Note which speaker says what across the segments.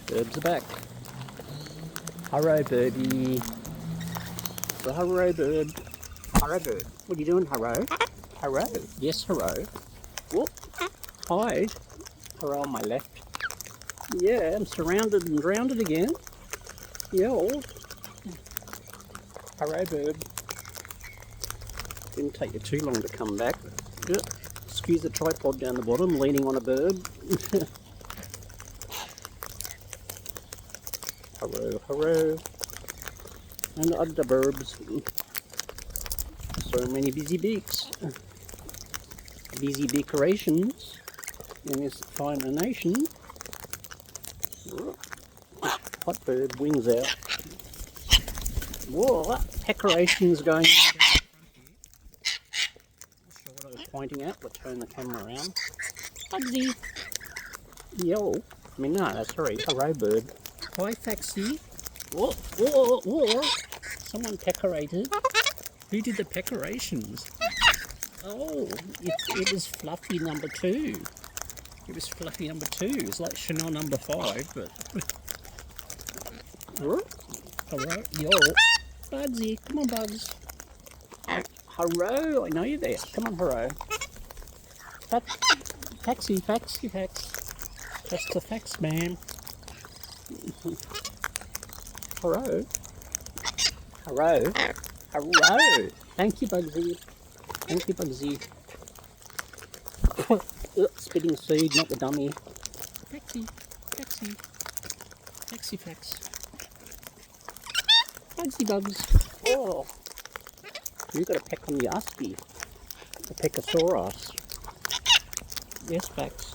Speaker 1: Birbs are back. Hello, birdie. So, hello, bird. Hello, bird. What are you doing, hello? Hello. Yes, hello. Whoop. Hi. Hello on my left. Yeah, I'm surrounded and drowned again. Yo. Hello, bird. Didn't take you too long to come back. Excuse the tripod down the bottom, leaning on a bird. Hello, hello. And other Birbs. So many busy beaks. Busy decorations in this fine nation. Hot bird, wings out. Whoa, decorations going on down the front here. Not sure what I was pointing at, but turn the camera around. Bugsy. Yo. I mean, no, sorry, hello bird. Hi, Faxy. Whoa, whoa, whoa. Someone decorated. Who did the decorations? Oh, it was Fluffy number 2. It was Fluffy number 2. It's like Chanel number 5, but... Hello, yo. Bugsy, come on, Bugs. Hello, I know you're there. Come on, hello. Faxy. That's the fax, man. Hello. Thank you, Bugsy. Spitting seed, not the dummy. Faxy. Bugsy Bugs. Oh. You got a peck on the usky. A peckosaurus. Yes, Fax.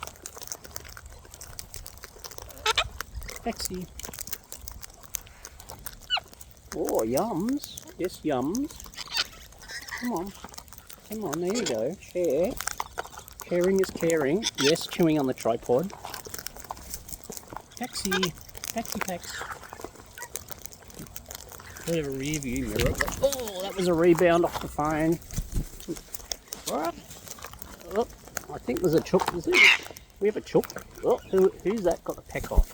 Speaker 1: Faxy. Oh, yums. Yes, yums. Come on, there you go. Share. Sharing is caring. Yes, chewing on the tripod. Faxy. Bit of a rear view mirror. Oh, that was a rebound off the phone. Alright. Oh, I think there's a chook. We have a chook. Oh, who's that got the peck off?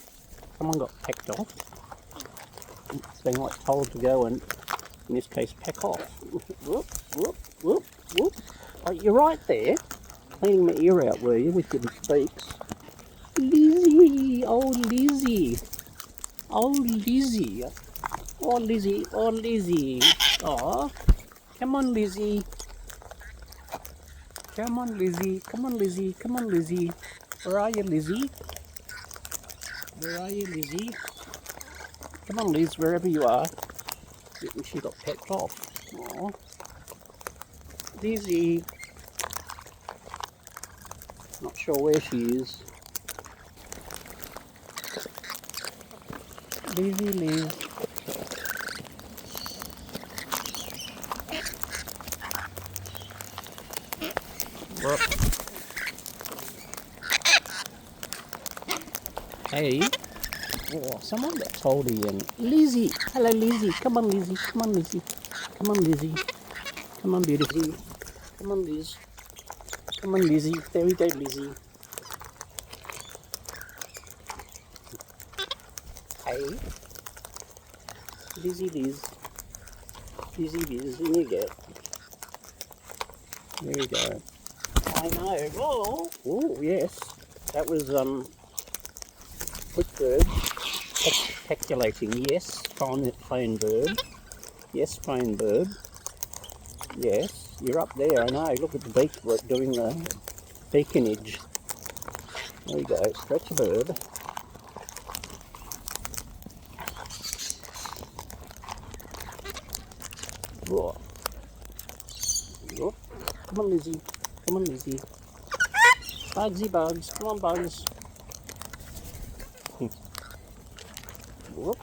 Speaker 1: Someone got pecked off. It's been like told to go and, in this case, peck off. Whoop. Oh, you're right there. Cleaning my ear out, were you, with your beaks? Lizzy! Oh, Lizzy! Oh, come on, Lizzy. Where are you, Lizzy? Come on, Liz, wherever you are. She got pecked off. Oh, Lizzy. Not sure where she is. Liz. Hey. Oh, someone got told again. Lizzy. Hello, Lizzy. Come on, Lizzy. Come on, beautiful. Come on, Liz. Come on, Lizzy. There we go, Lizzy. Hey. Lizzy Liz. In you go. There you go. I know. Oh, yes. That was, quick bird. Speculating. Yes, fine bird. Yes, fine bird. Yes, you're up there. I know. Look at the beak doing the beaconage. There you go. Stretch a bird. Whoa. Come on, Lizzy. Bugs. Come on, Bugs. Whoop.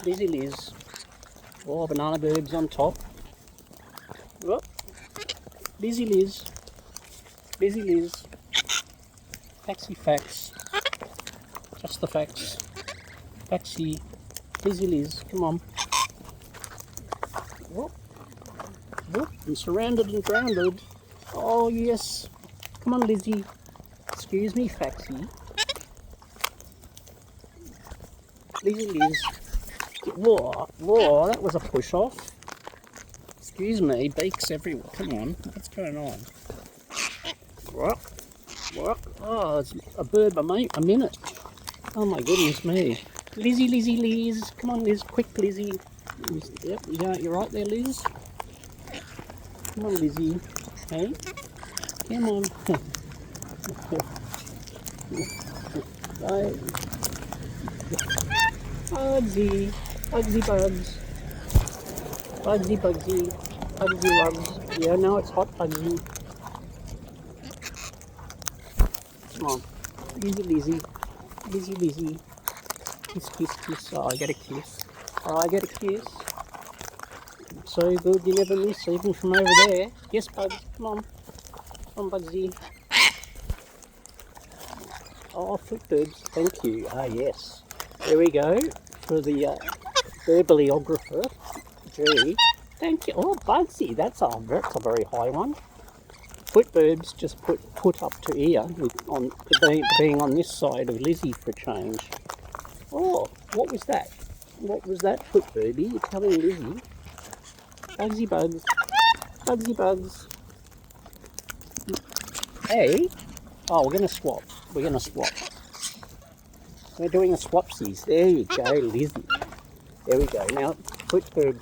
Speaker 1: Lizzy Liz. Oh, banana Birbs on top. Whoop. Lizzy Liz. Fax. Just the facts. Faxy. Lizzy Liz. Come on. Whoop. I'm surrounded and drowned. Oh, yes. Come on, Lizzy. Excuse me, Faxy. Lizzy Liz. Whoa, whoa, that was a push off. Excuse me, beaks everywhere. Come on, what's going on? What? What? Oh, it's a bird a minute. Oh my goodness me. Lizzy, Lizzy, Liz. Come on, Liz, quick, Lizzy. Yep, you're right there, Liz. Come on, Lizzy. Hey, come on. Right. Bugsy, Bugsy Bugs. Bugsy, Bugsy. Bugsy Bugs. Yeah, now it's hot, Bugsy. Come on. Lizzy, Lizzy. Lizzy, Lizzy. Kiss, kiss, kiss. Oh, I get a kiss. Oh, I get a kiss. So good, you never miss, even from over there. Yes, Bugs, come on. Come on, Bugsy. Oh, footbirds, thank you. Ah, yes. There we go for the birbulographer. Gee, thank you. Oh, Bugsy, that's a very high one. Footbirds just put up to ear with being on this side of Lizzy for a change. Oh, what was that? What was that, footbirdy? You're telling Lizzy. Bugsy Bugs. Bugsy Bugs. Hey. Oh, we're going to swap. We're going to swap. We're doing a swapsies. There you go, Lizzy. There we go. Now, footbirds.